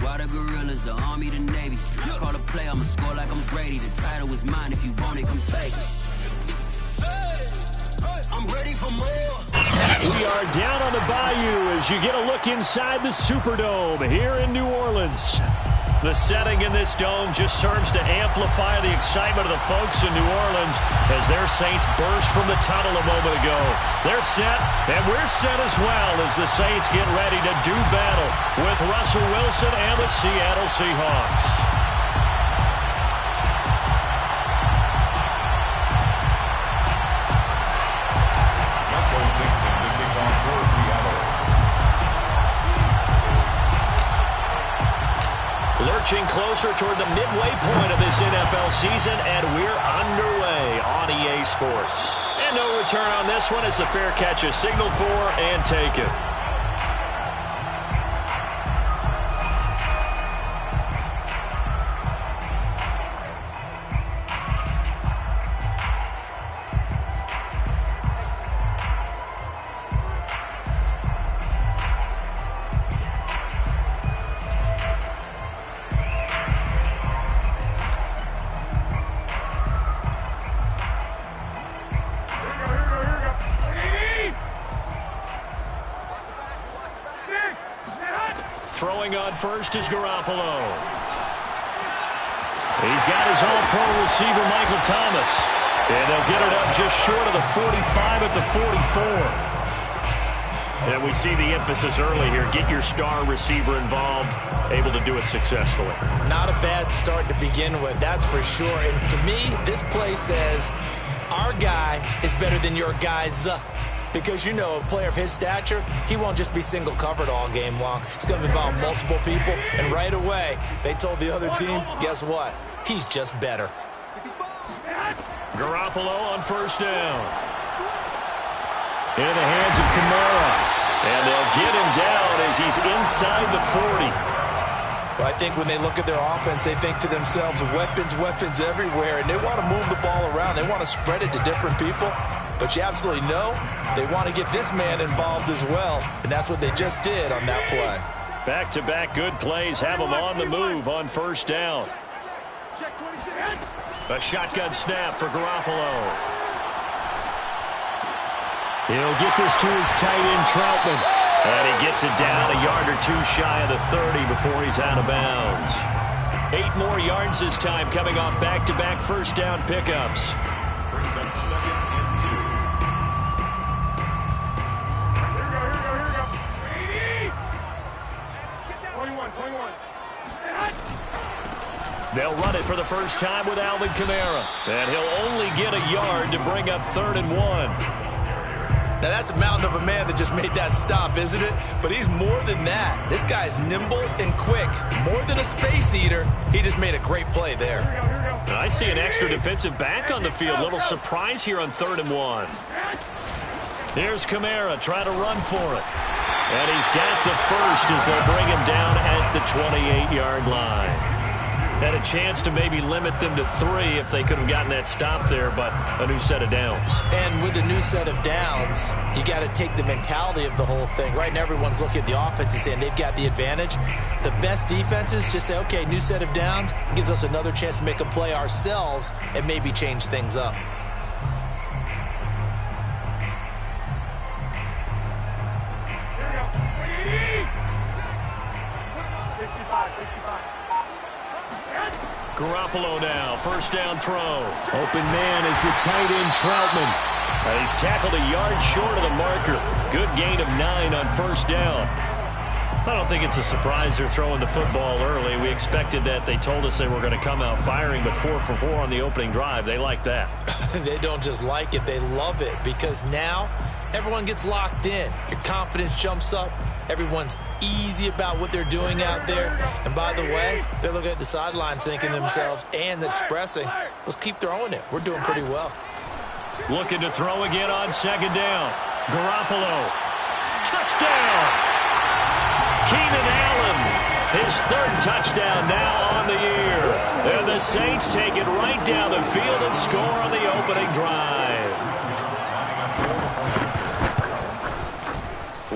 Why the gorillas, the army, the navy? I call a play, I'ma score like I'm Brady. The title is mine, if you want it, come take it. I'm ready for more. We are down on the bayou as you get a look inside the Superdome here in New Orleans. The setting in this dome just serves to amplify the excitement of the folks in New Orleans as their Saints burst from the tunnel a moment ago. They're set, and we're set as well as the Saints get ready to do battle with Russell Wilson and the Seattle Seahawks. Lurching closer toward the midway point of this NFL season, and we're underway on EA Sports. And no return on this one as the fair catch is signaled for and taken. Throwing on first is Garoppolo. He's got his all-pro receiver, Michael Thomas. And they'll get it up just short of the 45 at the 44. And we see the emphasis early here. Get your star receiver involved, able to do it successfully. Not a bad start to begin with, that's for sure. And to me, this play says our guy is better than your guy's. Because, you know, a player of his stature, he won't just be single covered all game long. It's going to involve multiple people. And right away, they told the other team, guess what? He's just better. Garoppolo on first down. In the hands of Kamara. And they'll get him down as he's inside the 40. Well, I think when they look at their offense, they think to themselves, weapons, weapons everywhere. And they want to move the ball around. They want to spread it to different people. But you absolutely know they want to get this man involved as well. And that's what they just did on that play. Back-to-back good plays have them on the move on first down. A shotgun snap for Garoppolo. He'll get this to his tight end, Troutman. And he gets it down a yard or two shy of the 30 before he's out of bounds. 8 more yards this time coming off back-to-back first down pickups. Brings up 2nd and 2. They'll run it for the first time with Alvin Kamara. And he'll only get a yard to bring up 3rd and 1. Now, that's a mountain of a man that just made that stop, isn't it? But he's more than that. This guy's nimble and quick. More than a space eater. He just made a great play there. I see an extra defensive back on the field. Little surprise here on 3rd and 1. Here's Kamara trying to run for it. And he's got the first as they'll bring him down at the 28-yard line. Had a chance to maybe limit them to 3 if they could have gotten that stop there, but a new set of downs. And with a new set of downs, you got to take the mentality of the whole thing. Right now, everyone's looking at the offense and saying they've got the advantage. The best defenses just say, okay, new set of downs. It gives us another chance to make a play ourselves and maybe change things up. Garoppolo now, first down throw. Open man is the tight end, Troutman. He's tackled a yard short of the marker. Good gain of 9 on first down. I don't think it's a surprise they're throwing the football early. We expected that. They told us they were going to come out firing, but 4 for 4 on the opening drive. They like that. They don't just like it, they love it, because now everyone gets locked in. Your confidence jumps up. Everyone's easy about what they're doing out there. And by the way, they're looking at the sideline thinking to themselves and expressing, let's keep throwing it. We're doing pretty well. Looking to throw again on second down. Garoppolo. Touchdown! Keenan Allen, his 3rd touchdown now on the year. And the Saints take it right down the field and score on the opening drive.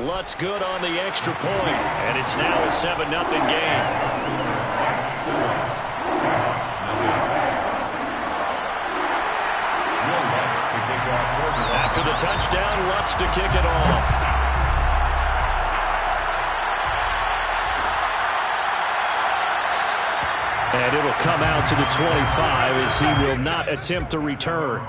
Lutz good on the extra point, and it's now a 7-0 game. After the touchdown, Lutz to kick it off. And it'll come out to the 25 as he will not attempt to return.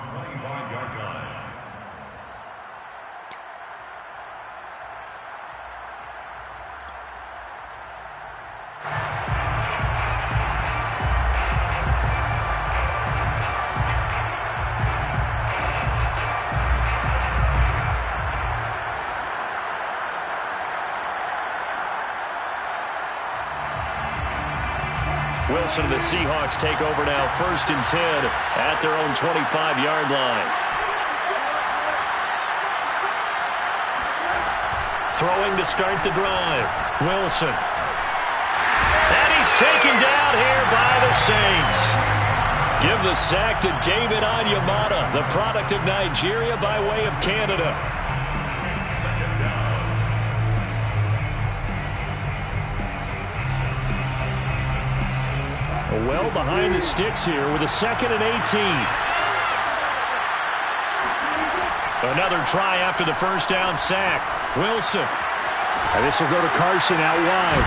Wilson and the Seahawks take over now, 1st and 10 at their own 25-yard line. Throwing to start the drive. Wilson. And he's taken down here by the Saints. Give the sack to David Onyemata, the product of Nigeria by way of Canada. Well behind the sticks here with a 2nd and 18. Another try after the first down sack. Wilson. And this will go to Carson out wide.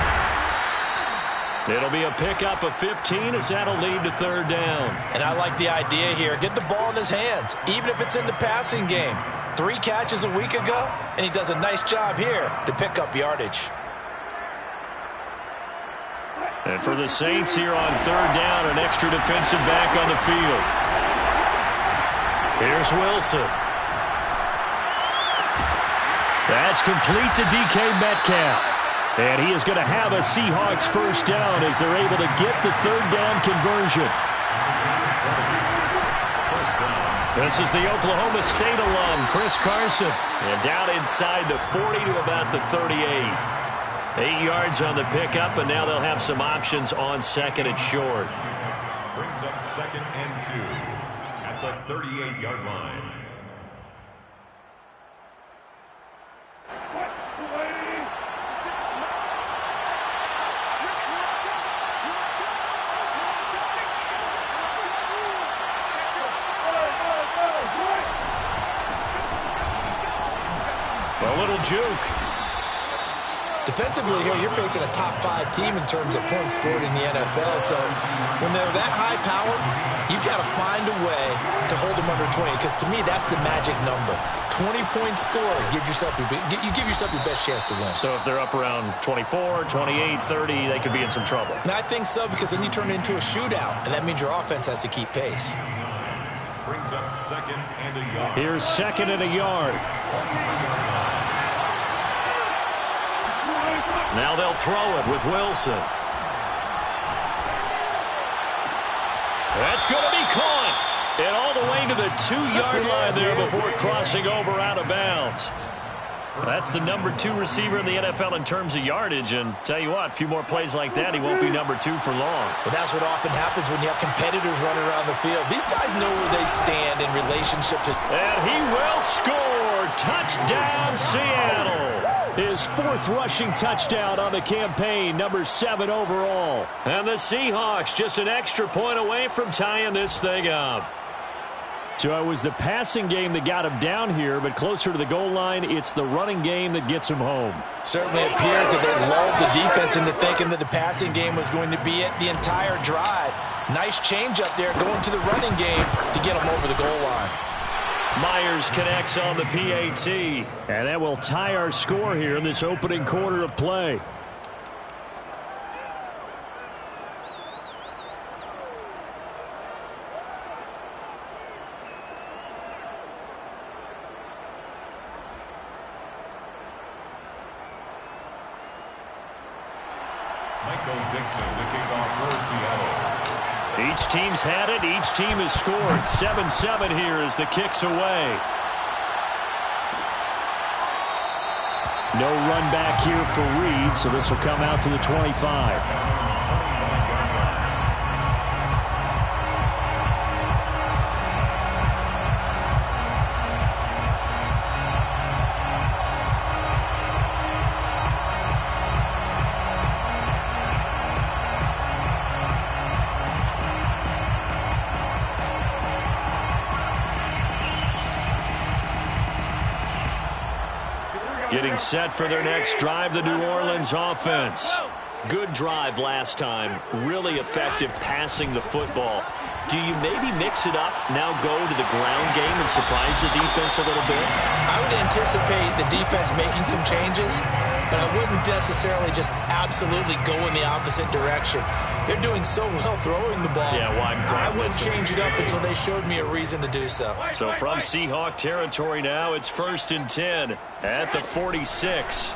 It'll be a pickup of 15 as that'll lead to 3rd down. And I like the idea here. Get the ball in his hands, even if it's in the passing game. 3 catches a week ago, and he does a nice job here to pick up yardage. And for the Saints here on 3rd down, an extra defensive back on the field. Here's Wilson. That's complete to DK Metcalf. And he is going to have a Seahawks 1st down as they're able to get the 3rd down conversion. This is the Oklahoma State alum, Chris Carson. And down inside the 40 to about the 38. 8 yards on the pickup, and now they'll have some options on 2nd and short. Brings up 2nd and 2 at the 38-yard line. A little juke. Defensively here, you're facing a top 5 team in terms of points scored in the NFL. So when they're that high-powered, you've got to find a way to hold them under 20. Because to me, that's the magic number. 20 points scored gives yourself you give yourself your best chance to win. So if they're up around 24, 28, 30, they could be in some trouble. And I think so, because then you turn it into a shootout, and that means your offense has to keep pace. Brings up 2nd and a yard. Here's 2nd and a yard. Now they'll throw it with Wilson. That's going to be caught. And all the way to the 2-yard line there before crossing over out of bounds. That's the number 2 receiver in the NFL in terms of yardage. And tell you what, a few more plays like that, he won't be number 2 for long. Well, that's what often happens when you have competitors running around the field. These guys know where they stand in relationship to... And he will score. Touchdown, Seattle. His 4th rushing touchdown on the campaign, number 7 overall. And the Seahawks just an extra point away from tying this thing up. So it was the passing game that got him down here, but closer to the goal line, it's the running game that gets him home. Certainly appears that they lulled the defense into thinking that the passing game was going to be it the entire drive. Nice change up there going to the running game to get him over the goal line. Myers connects on the PAT. And that will tie our score here in this opening quarter of play. Each team's had it. Each team has scored. 7-7 here as the kick's away. No run back here for Reed, so this will come out to the 25. Getting set for their next drive, the New Orleans offense. Good drive last time. Really effective passing the football. Do you maybe mix it up, now go to the ground game and surprise the defense a little bit? I would anticipate the defense making some changes, but I wouldn't necessarily just absolutely go in the opposite direction. They're doing so well throwing the ball. Yeah, well, I wouldn't change it up until they showed me a reason to do so. So from Seahawk territory now, it's 1st and 10 at the 46.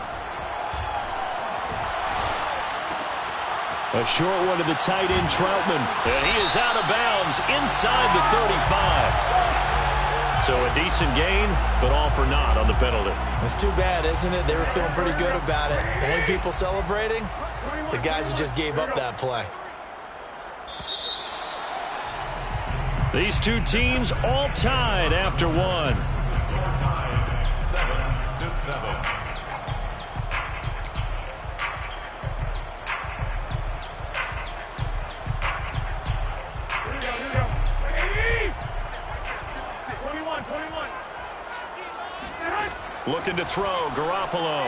A short one to the tight end, Troutman. And he is out of bounds inside the 35. So a decent gain, but all for naught on the penalty. It's too bad, isn't it? They were feeling pretty good about it. The only people celebrating, the guys who just gave up that play. These two teams all tied after one. Tied 7-7. Looking to throw, Garoppolo.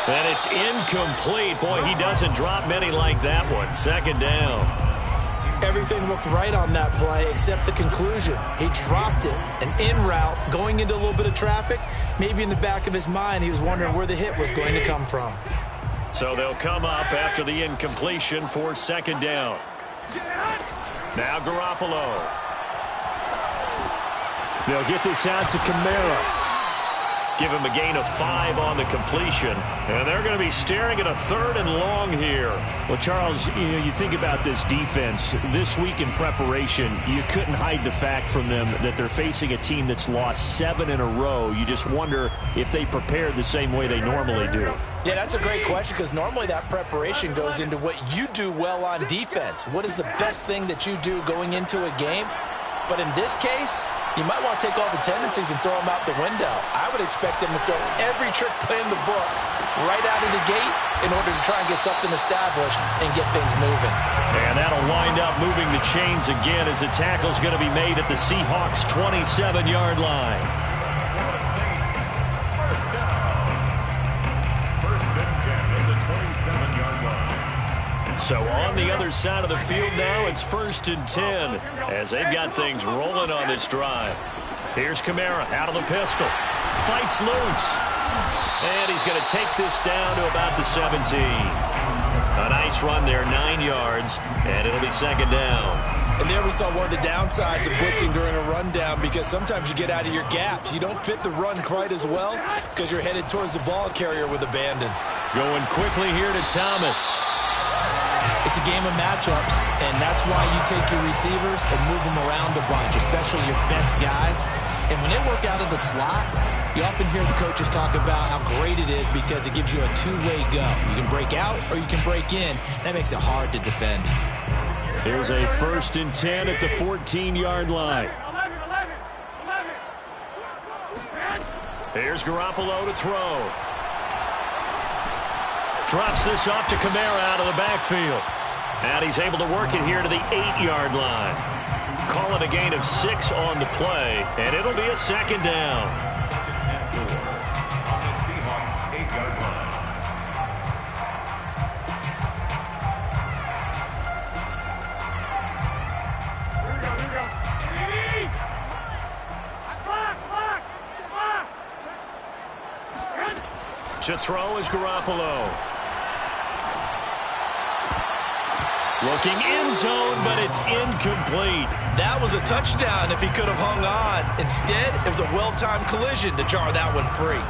And it's incomplete. Boy, he doesn't drop many like that one. 2nd down. Everything looked right on that play except the conclusion. He dropped it. An in route, going into a little bit of traffic. Maybe in the back of his mind, he was wondering where the hit was going to come from. So they'll come up after the incompletion for 2nd down. Now Garoppolo. They'll get this out to Kamara. Give him a gain of 5 on the completion. And they're going to be staring at a 3rd and long here. Well, Charles, you think about this defense. This week in preparation, you couldn't hide the fact from them that they're facing a team that's lost 7 in a row. You just wonder if they prepared the same way they normally do. Yeah, that's a great question because normally that preparation goes into what you do well on defense. What is the best thing that you do going into a game? But in this case, you might want to take all the tendencies and throw them out the window. I would expect them to throw every trick play in the book right out of the gate in order to try and get something established and get things moving. And that'll wind up moving the chains again as the tackle's going to be made at the Seahawks' 27-yard line. First down. 1st and 10 at the 27-yard line. So on the other side of the field now, it's 1st and 10 as they've got things rolling on this drive. Here's Kamara out of the pistol. Fights loose. And he's going to take this down to about the 17. A nice run there, 9 yards, and it'll be 2nd down. And there we saw one of the downsides of blitzing during a rundown because sometimes you get out of your gaps. You don't fit the run quite as well because you're headed towards the ball carrier with abandon. Going quickly here to Thomas. It's a game of matchups, and that's why you take your receivers and move them around a bunch, especially your best guys. And when they work out of the slot, you often hear the coaches talk about how great it is because it gives you a two-way go. You can break out or you can break in. That makes it hard to defend. Here's a 1st and 10 at the 14-yard line. Here's Garoppolo to throw. Drops this off to Kamara out of the backfield. And he's able to work it here to the 8-yard line. Call it a gain of 6 on the play, and it'll be a 2nd down. 2nd and 4 on the Seahawks' 8-yard line. To throw is Garoppolo. Looking end zone, but it's incomplete. That was a touchdown if he could have hung on. Instead, it was a well-timed collision to jar that one free.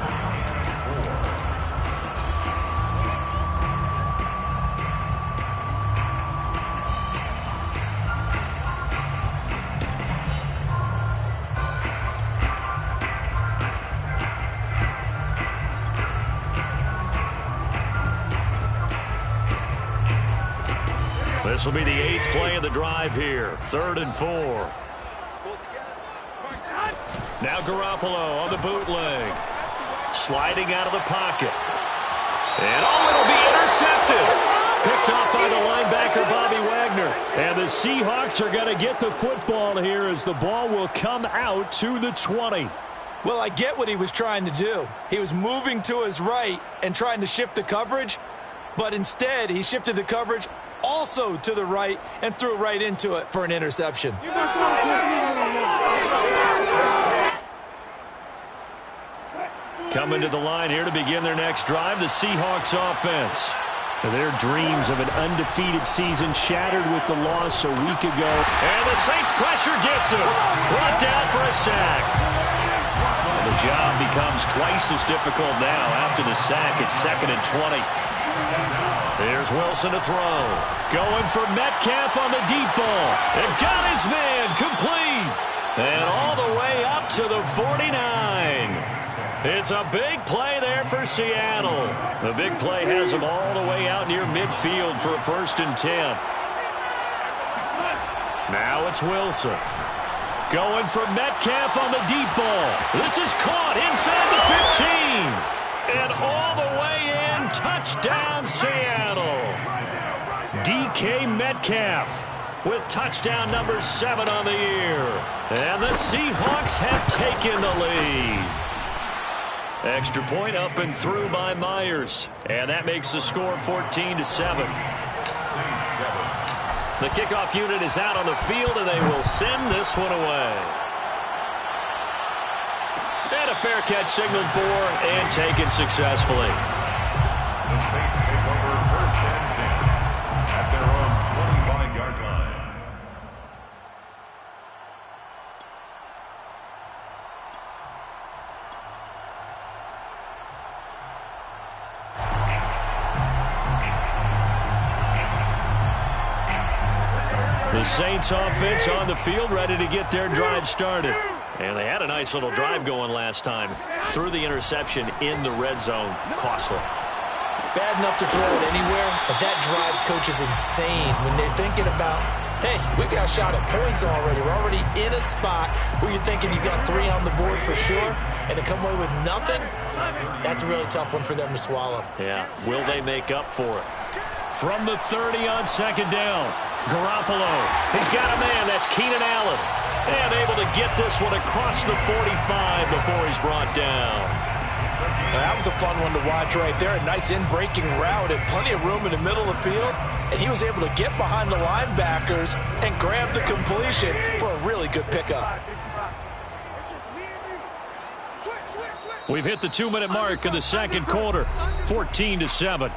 This will be the 8th play of the drive here. 3rd and 4. Now Garoppolo on the bootleg. Sliding out of the pocket. And it'll be intercepted. Picked off by the linebacker, Bobby Wagner. And the Seahawks are going to get the football here as the ball will come out to the 20. Well, I get what he was trying to do. He was moving to his right and trying to shift the coverage, but instead he shifted the coverage also to the right and threw right into it for an interception. Coming to the line here to begin their next drive, the Seahawks offense. Their dreams of an undefeated season shattered with the loss a week ago. And the Saints pressure gets him. Brought down for a sack. The job becomes twice as difficult now after the sack. It's 2nd and 20. There's Wilson to throw. Going for Metcalf on the deep ball. And got his man complete. And all the way up to the 49. It's a big play there for Seattle. The big play has them all the way out near midfield for a 1st and 10. Now it's Wilson. Going for Metcalf on the deep ball. This is caught inside the 15. And all the way in. Touchdown, Seattle. DK Metcalf with touchdown number 7 on the year. And the Seahawks have taken the lead. Extra point up and through by Myers. And that makes the score 14-7. The kickoff unit is out on the field, and they will send this one away. And a fair catch signaled for and taken successfully. The Saints take over 1st and 10 at their own 25-yard line. The Saints offense on the field, ready to get their drive started. And they had a nice little drive going last time. Threw the interception in the red zone. Costly. Bad enough to throw it anywhere, but that drives coaches insane when they're thinking about, hey, we got a shot at points already. We're already in a spot where you're thinking you got 3 on the board for sure, and to come away with nothing, that's a really tough one for them to swallow. Yeah, will they make up for it? From the 30 on 2nd down. Garoppolo, he's got a man, that's Keenan Allen. And able to get this one across the 45 before he's brought down. That was a fun one to watch right there. A nice in-breaking route and plenty of room in the middle of the field. And he was able to get behind the linebackers and grab the completion for a really good pickup. We've hit the 2-minute mark in the 2nd quarter, 14-7.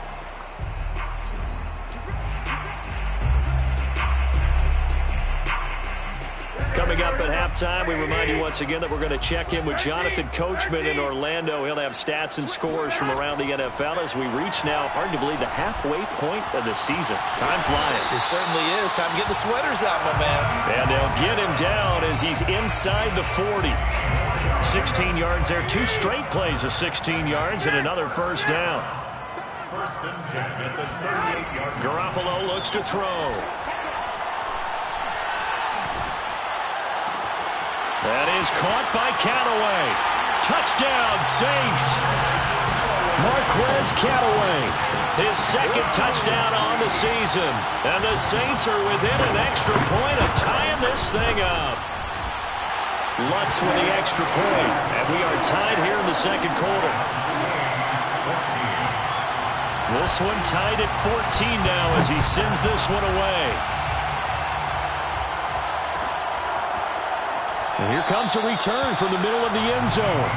Coming up at halftime, we remind you once again that we're going to check in with Jonathan Coachman in Orlando. He'll have stats and scores from around the NFL as we reach now, hard to believe, the halfway point of the season. Time flying. It certainly is. Time to get the sweaters out, my man. And they'll get him down as he's inside the 40. 16 yards there. 2 straight plays of 16 yards and another 1st down. 1st and 10 at the 38-yard line. Garoppolo looks to throw. That is caught by Callaway. Touchdown, Saints. Marquez Callaway, his 2nd touchdown on the season. And the Saints are within an extra point of tying this thing up. Lutz with the extra point. And we are tied here in the 2nd quarter. This one tied at 14 now as he sends this one away. And here comes a return from the middle of the end zone.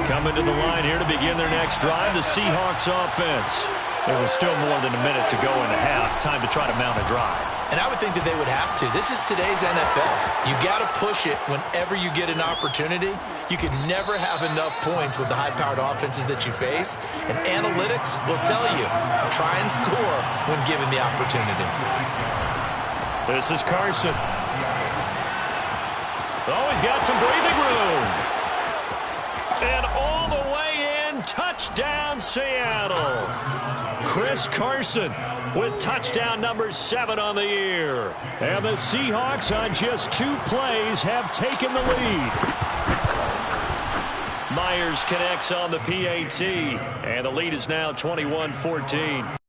Coming to the line here to begin their next drive, the Seahawks offense. There was still more than a minute to go in the half. Time to try to mount a drive. And I would think that they would have to. This is today's NFL. You got to push it whenever you get an opportunity. You can never have enough points with the high-powered offenses that you face. And analytics will tell you, try and score when given the opportunity. This is Carson. Oh, he's got some breathing room. And all the way in, touchdown Seattle. Chris Carson with touchdown number 7 on the year. And the Seahawks on just 2 plays have taken the lead. Myers connects on the PAT, and the lead is now 21-14.